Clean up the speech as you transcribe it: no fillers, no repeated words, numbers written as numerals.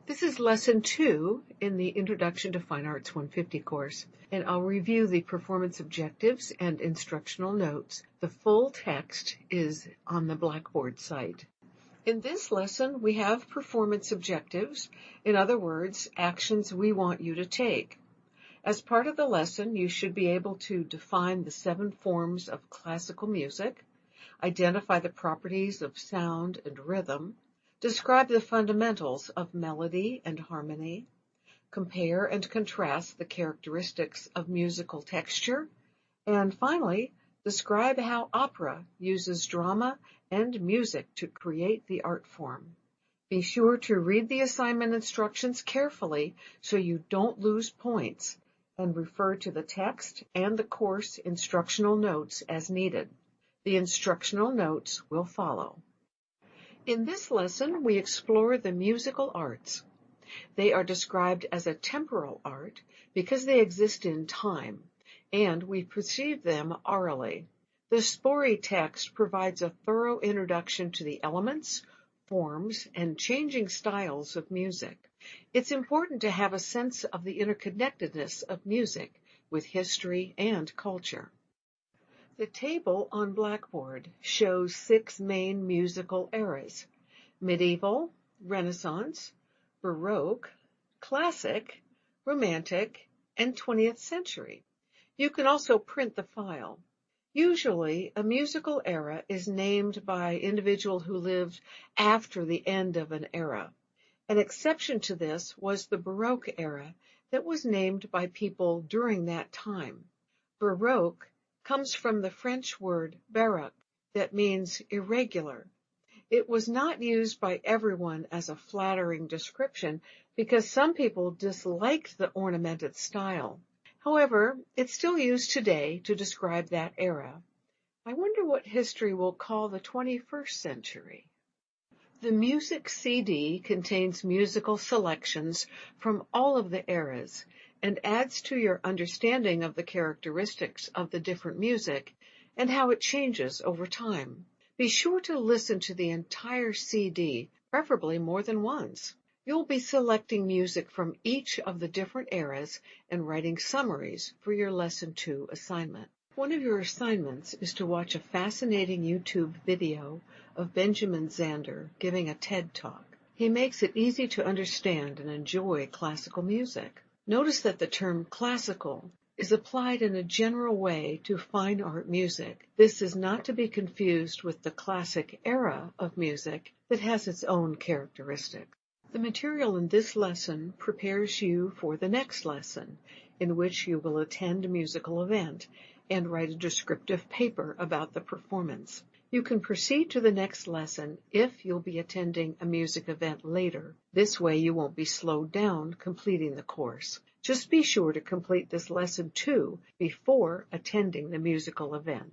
This is Lesson 2 in the Introduction to Fine Arts 150 course, and I'll review the performance objectives and instructional notes. The full text is on the Blackboard site. In this lesson, we have performance objectives, in other words, actions we want you to take. As part of the lesson, you should be able to define the 7 forms of classical music, identify the properties of sound and rhythm, describe the fundamentals of melody and harmony, compare and contrast the characteristics of musical texture, and finally, describe how opera uses drama and music to create the art form. Be sure to read the assignment instructions carefully so you don't lose points, and refer to the text and the course instructional notes as needed. The instructional notes will follow. In this lesson, we explore the musical arts. They are described as a temporal art because they exist in time, and we perceive them orally. The Spori text provides a thorough introduction to the elements, forms, and changing styles of music. It's important to have a sense of the interconnectedness of music with history and culture. The table on Blackboard shows 6 main musical eras: medieval, Renaissance, Baroque, Classic, Romantic, and 20th century. You can also print the file. Usually, a musical era is named by an individual who lived after the end of an era. An exception to this was the Baroque era that was named by people during that time. Baroque comes from the French word baroque, that means irregular. It was not used by everyone as a flattering description because some people disliked the ornamented style. However, it's still used today to describe that era. I wonder what history will call the 21st century. The music CD contains musical selections from all of the eras and adds to your understanding of the characteristics of the different music and how it changes over time. Be sure to listen to the entire CD, preferably more than once. You'll be selecting music from each of the different eras and writing summaries for your Lesson 2 assignment. One of your assignments is to watch a fascinating YouTube video of Benjamin Zander giving a TED Talk. He makes it easy to understand and enjoy classical music. Notice that the term classical is applied in a general way to fine art music. This is not to be confused with the classic era of music that has its own characteristics. The material in this lesson prepares you for the next lesson, in which you will attend a musical event and write a descriptive paper about the performance. You can proceed to the next lesson if you'll be attending a music event later. This way you won't be slowed down completing the course. Just be sure to complete this Lesson 2 before attending the musical event.